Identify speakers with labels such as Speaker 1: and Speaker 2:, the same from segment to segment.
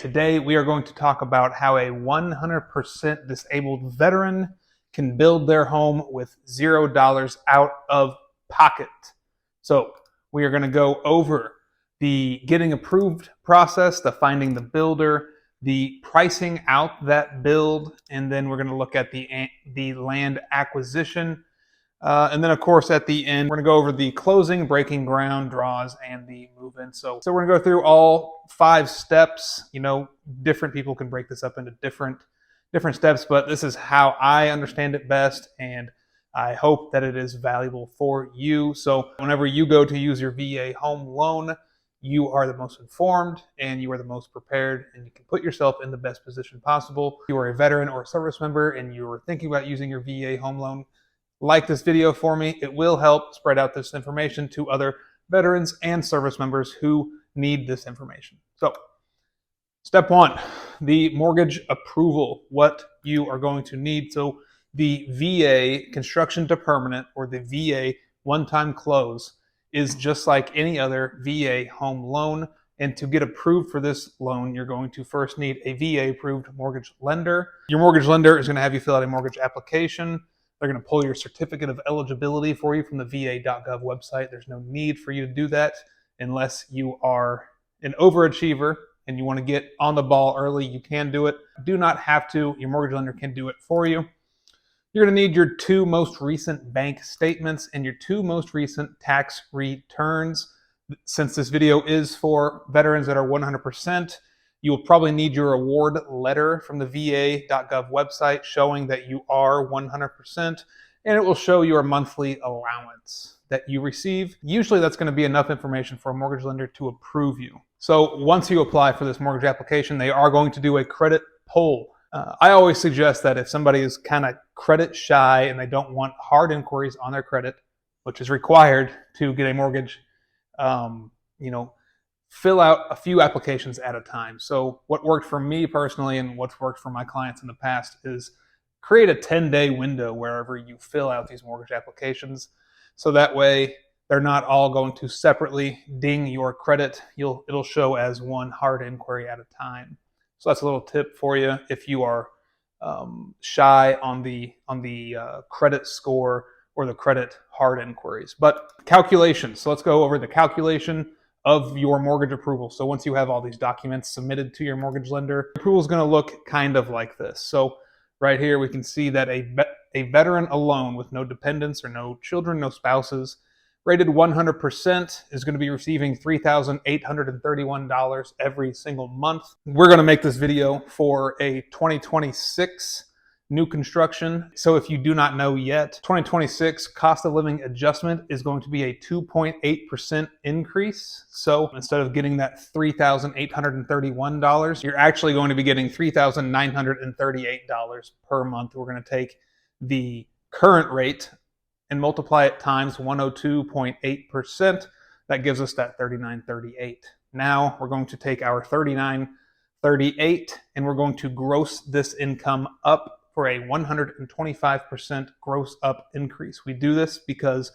Speaker 1: Today, we are going to talk about how a 100% disabled veteran can build their home with $0 out of pocket. So, we are going to go over the getting approved process, the finding the builder, the pricing out that build, and then we're going to look at the land acquisition. And then, of course, at the end, we're going to go over the closing, breaking ground, draws, and the move-in. So we're going to go through all 5 steps. You know, different people can break this up into different steps, but this is how I understand it best, and I hope that it is valuable for you. So whenever you go to use your VA home loan, you are the most informed and you are the most prepared, and you can put yourself in the best position possible. If you are a veteran or a service member and you are thinking about using your VA home loan, like this video for me. It will help spread out this information to other veterans and service members who need this information. So, step 1, the mortgage approval, what you are going to need. So, the VA construction to permanent, or the VA one-time close, is just like any other VA home loan. And to get approved for this loan, you're going to first need a VA approved mortgage lender. Your mortgage lender is going to have you fill out a mortgage application. They're going to pull your certificate of eligibility for you from the va.gov website. There's no need for you to do that unless you are an overachiever and you want to get on the ball early. You can do it. Do not have to. Your mortgage lender can do it for you. You're going to need your 2 most recent bank statements and your 2 most recent tax returns. Since this video is for veterans that are 100%, you will probably need your award letter from the va.gov website showing that you are 100%, and it will show your monthly allowance that you receive. Usually that's going to be enough information for a mortgage lender to approve you. So once you apply for this mortgage application, they are going to do a credit pull. I always suggest that if somebody is kind of credit shy and they don't want hard inquiries on their credit, which is required to get a mortgage, fill out a few applications at a time. So what worked for me personally and what's worked for my clients in the past is create a 10-day window wherever you fill out these mortgage applications. So that way they're not all going to separately ding your credit. It'll show as one hard inquiry at a time. So that's a little tip for you if you are shy on the credit score or the credit hard inquiries. But calculations. So let's go over the calculation of your mortgage approval. So once you have all these documents submitted to your mortgage lender, approval is going to look kind of like this. So right here we can see that a veteran alone with no dependents or no children, no spouses, rated 100% is going to be receiving $3,831 every single month. We're going to make this video for a 2026 new construction. So if you do not know yet, 2026 cost of living adjustment is going to be a 2.8% increase. So instead of getting that $3,831, you're actually going to be getting $3,938 per month. We're going to take the current rate and multiply it times 102.8%. That gives us that $3,938. Now we're going to take our $3,938 and we're going to gross this income up for a 125% gross up increase. We do this because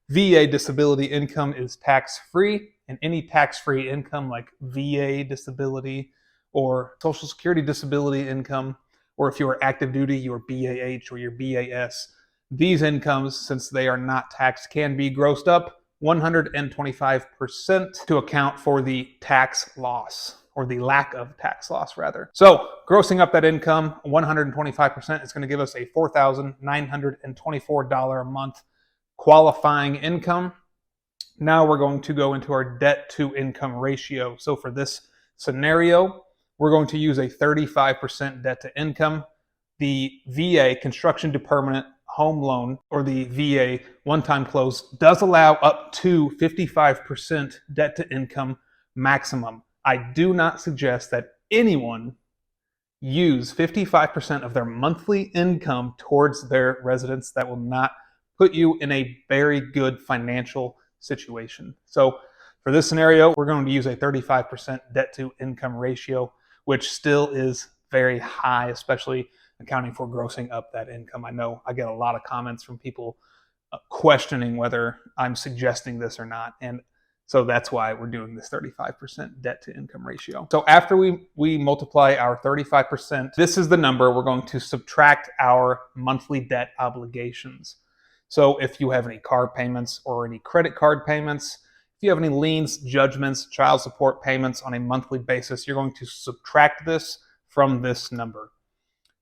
Speaker 1: VA disability income is tax-free, and any tax-free income like VA disability or Social Security disability income, or if you are active duty, your BAH or your BAS, these incomes, since they are not taxed, can be grossed up 125% to account for the tax loss, or the lack of tax loss rather. So grossing up that income 125% is going to give us a $4,924 a month qualifying income. Now we're going to go into our debt to income ratio. So for this scenario, we're going to use a 35% debt to income. The VA construction to permanent home loan, or the VA one-time close, does allow up to 55% debt to income maximum. I do not suggest that anyone use 55% of their monthly income towards their residence. That will not put you in a very good financial situation. So for this scenario, we're going to use a 35% debt to income ratio, which still is very high, especially accounting for grossing up that income. I know I get a lot of comments from people questioning whether I'm suggesting this or not. And So that's why we're doing this 35% debt to income ratio. So after we multiply our 35%, this is the number we're going to subtract our monthly debt obligations. So if you have any car payments or any credit card payments, if you have any liens, judgments, child support payments on a monthly basis, you're going to subtract this from this number.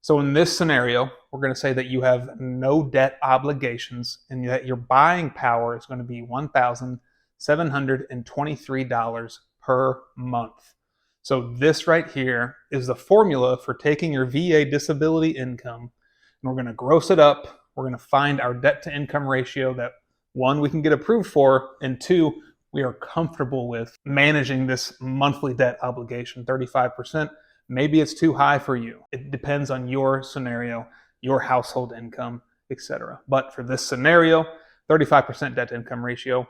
Speaker 1: So in this scenario, we're going to say that you have no debt obligations and that your buying power is going to be $1,723 per month. So this right here is the formula for taking your VA disability income, and we're going to gross it up. We're going to find our debt to income ratio that, one, we can get approved for, and two, we are comfortable with managing this monthly debt obligation, 35%. Maybe it's too high for you. It depends on your scenario, your household income, etc. But for this scenario, 35% debt to income ratio,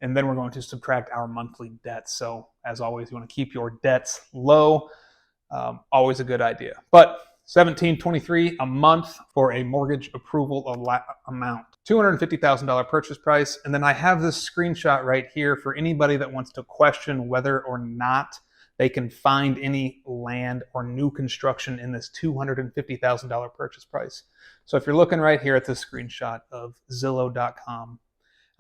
Speaker 1: and then we're going to subtract our monthly debts. So as always, you want to keep your debts low. Always a good idea. But $1,723 a month for a mortgage approval amount. $250,000 purchase price. And then I have this screenshot right here for anybody that wants to question whether or not they can find any land or new construction in this $250,000 purchase price. So if you're looking right here at this screenshot of Zillow.com,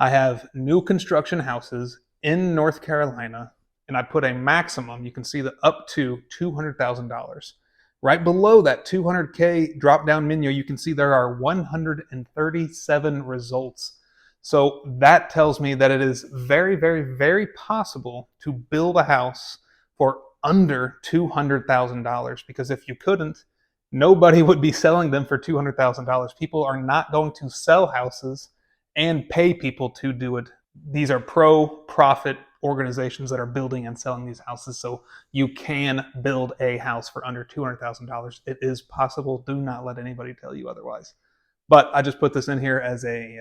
Speaker 1: I have new construction houses in North Carolina, and I put a maximum, you can see the up to $200,000. Right below that $200K drop-down menu, you can see there are 137 results. So that tells me that it is very, very, very possible to build a house for under $200,000, because if you couldn't, nobody would be selling them for $200,000. People are not going to sell houses and pay people to do it. These are pro-profit organizations that are building and selling these houses, so you can build a house for under $200,000. It is possible. Do not let anybody tell you otherwise. But I just put this in here as a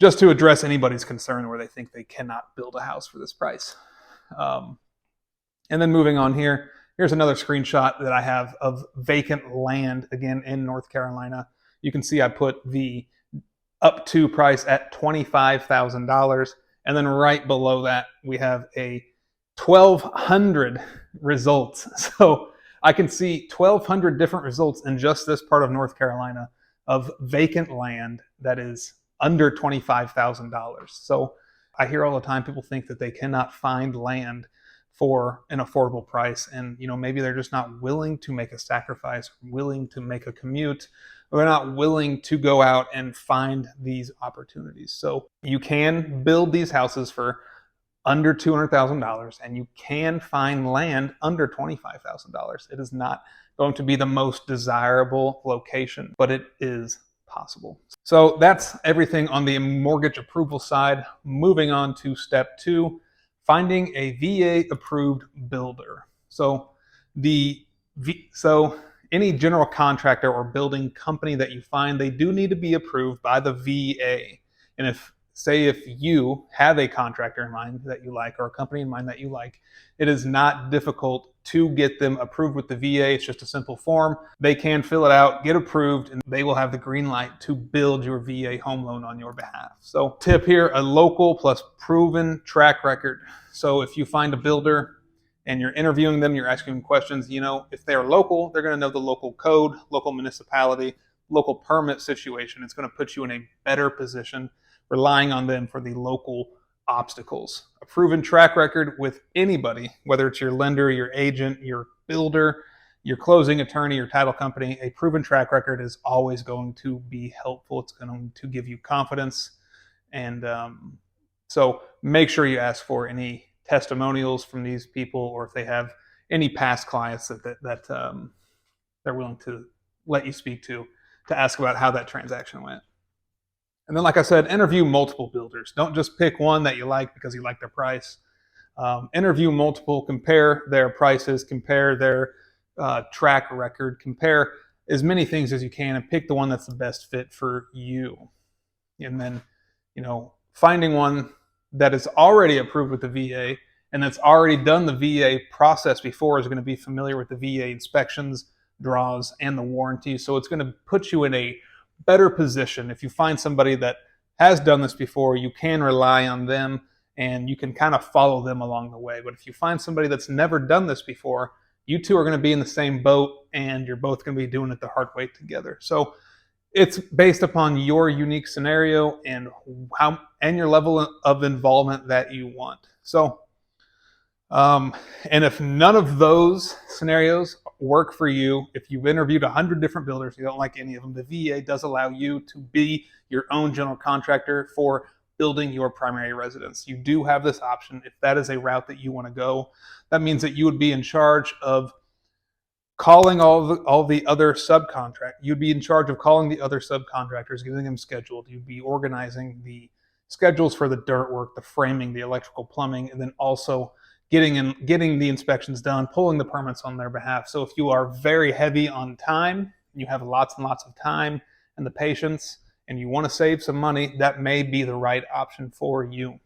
Speaker 1: just to address anybody's concern where they think they cannot build a house for this price. And then moving on here, here's another screenshot that I have of vacant land, again, in North Carolina. You can see I put the up to price at $25,000. And then right below that, we have a 1,200 results. So I can see 1,200 different results in just this part of North Carolina of vacant land that is under $25,000. So I hear all the time people think that they cannot find land for an affordable price, and maybe they're just not willing to make a sacrifice, willing to make a commute, or they're not willing to go out and find these opportunities. So you can build these houses for under $200,000, and you can find land under $25,000. It is not going to be the most desirable location, but it is possible. So that's everything on the mortgage approval side. Moving on to step 2, finding a VA approved builder. So any general contractor or building company that you find, they do need to be approved by the VA. And if you have a contractor in mind that you like, or a company in mind that you like, it is not difficult to get them approved with the VA. It's just a simple form. They can fill it out, get approved, and they will have the green light to build your VA home loan on your behalf. So tip here, a local plus proven track record. So if you find a builder and you're interviewing them, you're asking them questions, if they're local, they're going to know the local code, local municipality, local permit situation. It's going to put you in a better position, relying on them for the local obstacles. A proven track record with anybody, whether it's your lender, your agent, your builder, your closing attorney, your title company, a proven track record is always going to be helpful. It's going to give you confidence. And so make sure you ask for any testimonials from these people, or if they have any past clients that they're willing to let you speak to ask about how that transaction went. And then, like I said, interview multiple builders. Don't just pick one that you like because you like their price. Interview multiple, compare their prices, compare their track record, compare as many things as you can, and pick the one that's the best fit for you. And then, finding one that is already approved with the VA and that's already done the VA process before is going to be familiar with the VA inspections, draws, and the warranty. So it's going to put you in a better position. If you find somebody that has done this before, you can rely on them and you can kind of follow them along the way. But if you find somebody that's never done this before, you two are going to be in the same boat, and you're both going to be doing it the hard way together. So it's based upon your unique scenario and your level of involvement that you want. So, and if none of those scenarios work for you, if you've interviewed 100 different builders, you don't like any of them, the VA does allow you to be your own general contractor for building your primary residence. You do have this option if that is a route that you want to go. That means that you would be in charge of calling all the other subcontract. You'd be in charge of calling the other subcontractors, getting them scheduled. You'd be organizing the schedules for the dirt work, the framing, the electrical, plumbing, and then also getting the inspections done, pulling the permits on their behalf. So if you are very heavy on time, you have lots and lots of time and the patience, and you want to save some money, that may be the right option for you.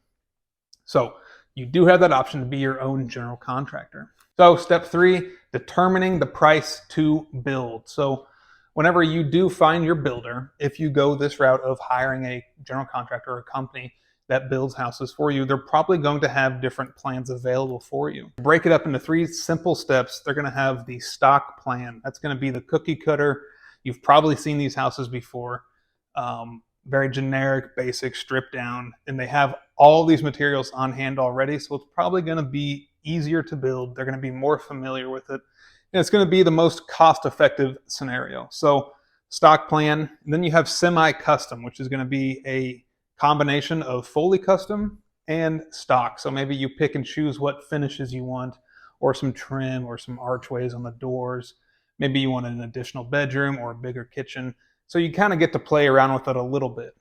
Speaker 1: So you do have that option to be your own general contractor. So step 3, determining the price to build. So whenever you do find your builder, if you go this route of hiring a general contractor or a company that builds houses for you, they're probably going to have different plans available for you. Break it up into 3 simple steps. They're going to have the stock plan. That's going to be the cookie cutter. You've probably seen these houses before. Very generic, basic, stripped down, and they have all these materials on hand already, so it's probably going to be easier to build. They're going to be more familiar with it, and it's going to be the most cost-effective scenario. So stock plan, and then you have semi-custom, which is going to be a combination of fully custom and stock. So maybe you pick and choose what finishes you want, or some trim or some archways on the doors. Maybe you want an additional bedroom or a bigger kitchen. So you kind of get to play around with it a little bit.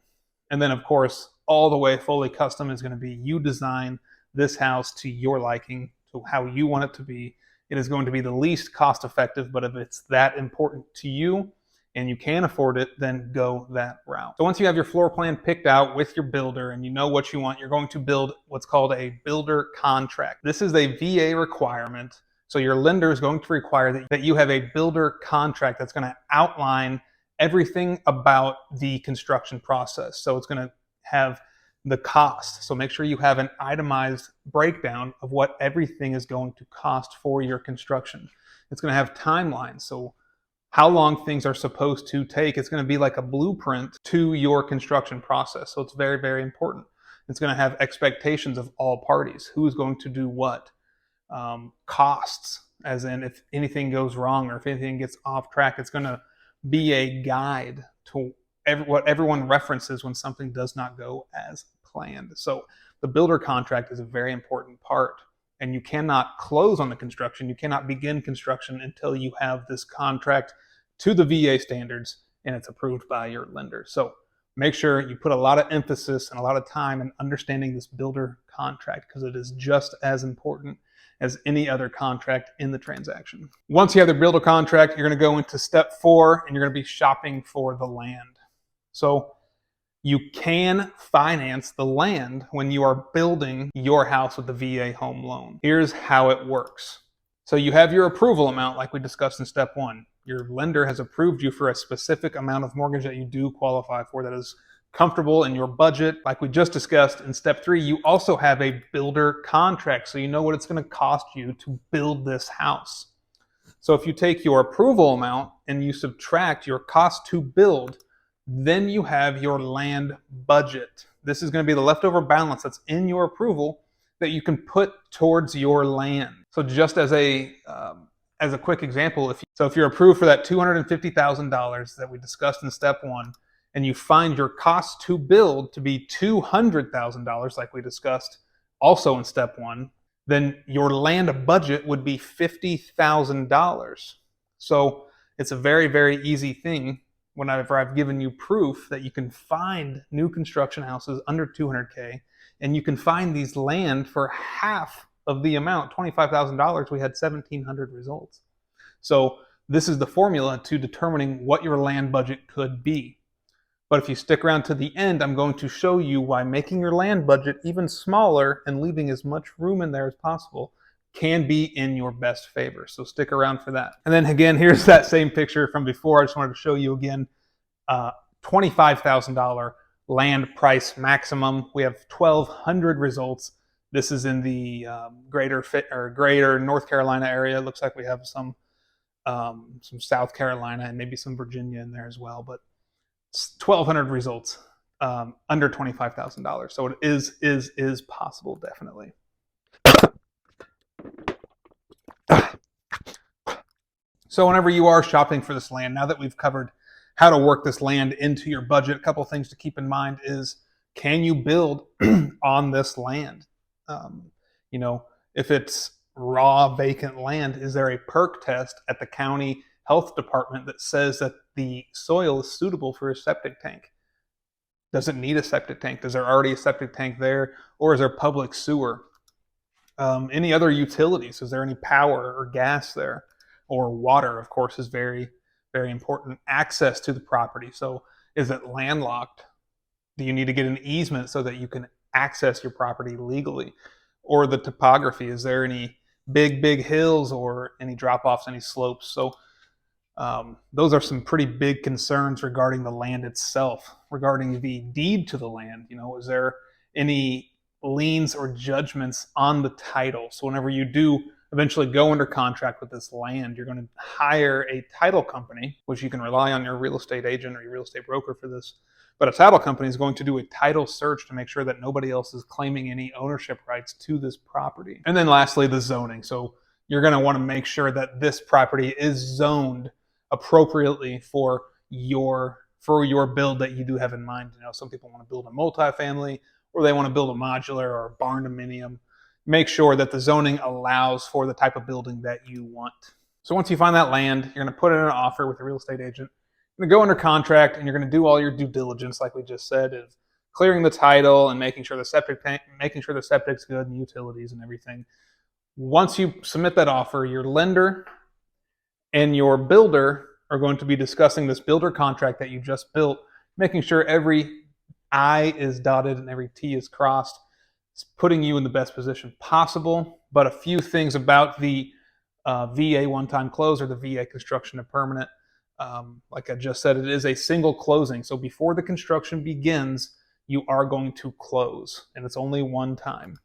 Speaker 1: And then of course, all the way fully custom is going to be you design this house to your liking, to how you want it to be. It is going to be the least cost effective, but if it's that important to you and you can afford it, then go that route. So once you have your floor plan picked out with your builder and you know what you want, you're going to build what's called a builder contract. This is a VA requirement. So your lender is going to require that you have a builder contract that's going to outline everything about the construction process. So it's going to have the cost. So make sure you have an itemized breakdown of what everything is going to cost for your construction. It's going to have timelines. So how long things are supposed to take. It's going to be like a blueprint to your construction process. So it's very, very important. It's going to have expectations of all parties. Who is going to do what? Costs, as in if anything goes wrong or if anything gets off track, it's going to be a guide to what everyone references when something does not go as planned. So the builder contract is a very important part, and you cannot close on the construction. You cannot begin construction until you have this contract to the VA standards and it's approved by your lender. So make sure you put a lot of emphasis and a lot of time in understanding this builder contract, because it is just as important as any other contract in the transaction. Once you have the builder contract, you're going to go into step 4 and you're going to be shopping for the land. So you can finance the land when you are building your house with the VA home loan. Here's how it works. So you have your approval amount like we discussed in step 1. Your lender has approved you for a specific amount of mortgage that you do qualify for that is comfortable in your budget. Like we just discussed in step 3, you also have a builder contract, so you know what it's going to cost you to build this house. So if you take your approval amount and you subtract your cost to build, then you have your land budget. This is going to be the leftover balance that's in your approval that you can put towards your land. So just as a quick example, if you're approved for that $250,000 that we discussed in step 1, and you find your cost to build to be $200,000, like we discussed also in step 1, then your land budget would be $50,000. So it's a very, very easy thing whenever I've given you proof that you can find new construction houses under $200K, and you can find these land for half of the amount, $25,000. We had 1,700 results. So this is the formula to determining what your land budget could be. But if you stick around to the end, I'm going to show you why making your land budget even smaller and leaving as much room in there as possible can be in your best favor. So stick around for that. And then again, here's that same picture from before. I just wanted to show you again, $25,000 land price maximum. We have 1,200 results. This is in the greater North Carolina area. It looks like we have some South Carolina and maybe some Virginia in there as well. But it's 1,200 results under $25,000. So it is possible, definitely. So whenever you are shopping for this land, now that we've covered how to work this land into your budget, a couple of things to keep in mind is, can you build on this land? You know, if it's raw vacant land, is there a perk test at the county health department that says that the soil is suitable for a septic tank? Does it need a septic tank? Is there already a septic tank there, or is there public sewer? Any other utilities? Is there any power or gas there? Or water, of course, is very, very important. Access to the property. So is it landlocked? Do you need to get an easement so that you can access your property legally? Or the topography, is there any big hills or any drop-offs, any slopes? So those are some pretty big concerns regarding the land itself. Regarding the deed to the land, you know, is there any liens or judgments on the title? So whenever you do eventually go under contract with this land, you're going to hire a title company, which you can rely on your real estate agent or your real estate broker for this. But a title company is going to do a title search to make sure that nobody else is claiming any ownership rights to this property. And then lastly, the zoning. So you're going to want to make sure that this property is zoned appropriately for your build that you do have in mind. You know, some people want to build a multifamily, or they want to build a modular or a barn dominium. Make sure that the zoning allows for the type of building that you want. So once you find that land, you're going to put in an offer with a real estate agent. You're going to go under contract, and you're going to do all your due diligence, like we just said, of clearing the title and making sure the septic's good and utilities and everything. Once you submit that offer, your lender and your builder are going to be discussing this builder contract that you just built, making sure every I is dotted and every T is crossed. It's putting you in the best position possible. But a few things about the VA one-time close, or the VA construction to permanent. Like I just said, it is a single closing. So before the construction begins, you are going to close, and it's only one time.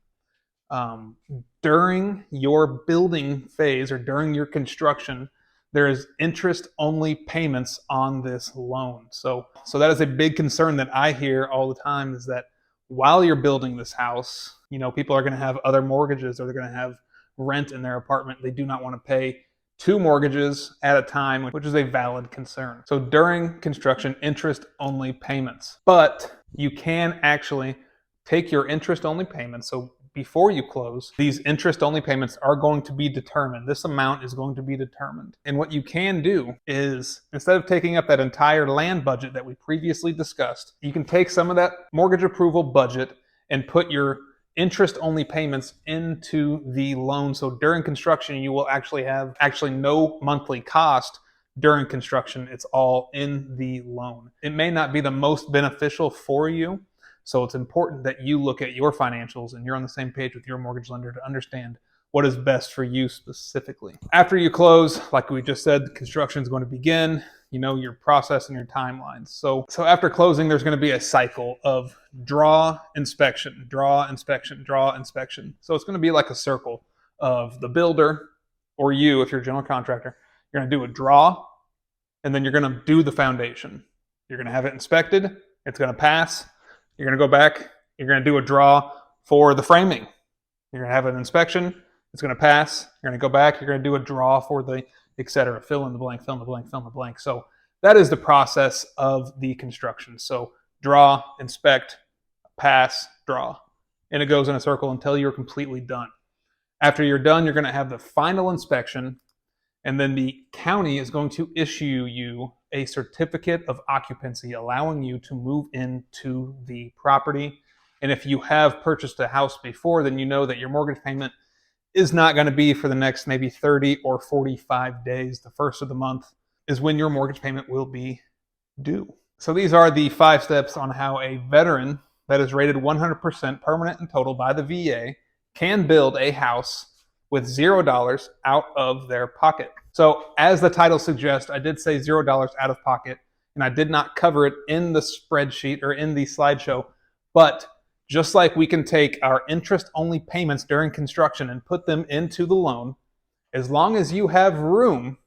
Speaker 1: During your building phase or during your construction, there is interest-only payments on this loan. So that is a big concern that I hear all the time, is that while you're building this house, you know, people are going to have other mortgages, or they're going to have rent in their apartment. They do not want to pay 2 mortgages at a time, which is a valid concern. So during construction, interest-only payments. But you can actually take your interest-only payments. So before you close, these interest-only payments are going to be determined. This amount is going to be determined. And what you can do is, instead of taking up that entire land budget that we previously discussed, you can take some of that mortgage approval budget and put your interest-only payments into the loan. So during construction, you will actually have no monthly cost during construction. It's all in the loan. It may not be the most beneficial for you, so it's important that you look at your financials and you're on the same page with your mortgage lender to understand what is best for you specifically. After you close, like we just said, construction is going to begin. You know, your process and your timelines. So after closing, there's going to be a cycle of draw, inspection, draw, inspection, draw, inspection. So it's going to be like a circle of the builder, or you, if you're a general contractor. You're going to do a draw, and then you're going to do the foundation. You're going to have it inspected. It's going to pass. You're going to go back. You're going to do a draw for the framing. You're going to have an inspection. It's going to pass. You're going to go back. You're going to do a draw for the etc. Fill in the blank, fill in the blank, fill in the blank. So that is the process of the construction. So draw, inspect, pass, draw. And it goes in a circle until you're completely done. After you're done, you're going to have the final inspection, and then the county is going to issue you a certificate of occupancy, allowing you to move into the property. And if you have purchased a house before, then you know that your mortgage payment is not going to be for the next maybe 30 or 45 days. The first of the month is when your mortgage payment will be due. So these are the 5 steps on how a veteran that is rated 100% permanent and total by the VA can build a house with $0 out of their pocket. So as the title suggests, I did say $0 out of pocket. and I did not cover it in the spreadsheet or in the slideshow, but just like we can take our interest-only payments during construction and put them into the loan, as long as you have room,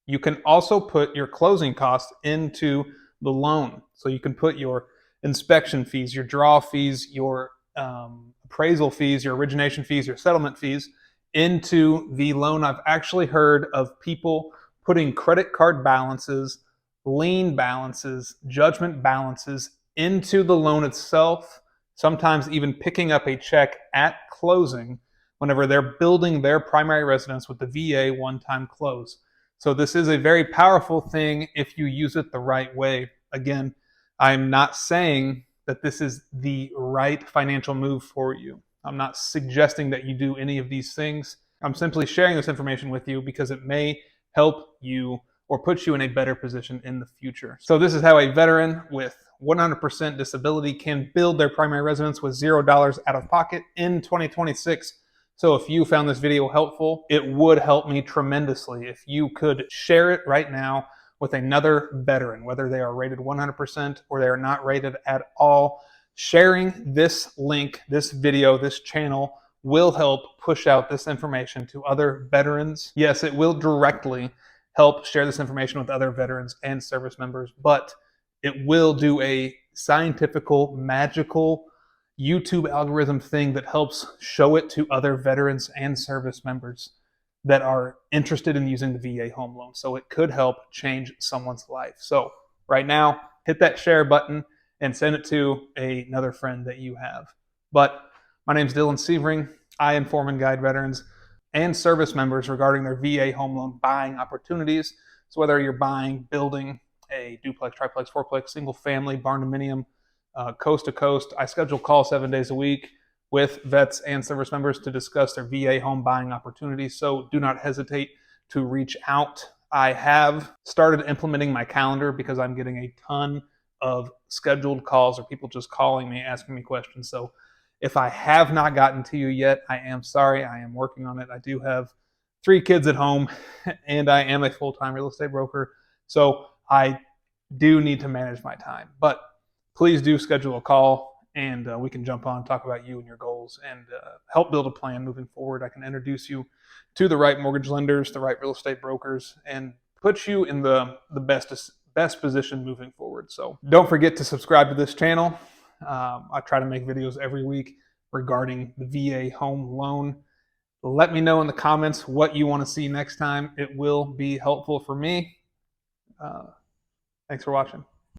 Speaker 1: you can also put your closing costs into the loan. So you can put your inspection fees, your draw fees, your appraisal fees, your origination fees, your settlement fees into the loan. I've actually heard of people putting credit card balances, lien balances, judgment balances into the loan itself, sometimes even picking up a check at closing whenever they're building their primary residence with the VA one-time close. So this is a very powerful thing if you use it the right way. Again, I'm not saying that this is the right financial move for you. I'm not suggesting that you do any of these things. I'm simply sharing this information with you because it may help you or put you in a better position in the future. So this is how a veteran with 100% disability can build their primary residence with $0 out of pocket in 2026. So if you found this video helpful, it would help me tremendously if you could share it right now with another veteran, whether they are rated 100% or they are not rated at all. Sharing this link, this video, this channel will help push out this information to other veterans. Yes, it will directly help share this information with other veterans and service members, but it will do a scientifical, magical YouTube algorithm thing that helps show it to other veterans and service members that are interested in using the VA home loan. So it could help change someone's life. So right now, hit that share button and send it to another friend that you have. But my name is Dylan Sievering. I inform and guide veterans and service members regarding their VA home loan buying opportunities. So whether you're buying, building a duplex, triplex, fourplex, single family, barn dominium, coast to coast, I schedule calls 7 days a week with vets and service members to discuss their VA home buying opportunities. So do not hesitate to reach out. I have started implementing my calendar because I'm getting a ton of scheduled calls or people just calling me, asking me questions. So if I have not gotten to you yet, I am sorry. I am working on it. I do have 3 kids at home and I am a full-time real estate broker. So I do need to manage my time, but please do schedule a call and we can jump on, talk about you and your goals and help build a plan moving forward. I can introduce you to the right mortgage lenders, the right real estate brokers, and put you in the best position moving forward. So don't forget to subscribe to this channel. I try to make videos every week regarding the VA home loan. Let me know in the comments what you want to see next time. It will be helpful for me. Thanks for watching.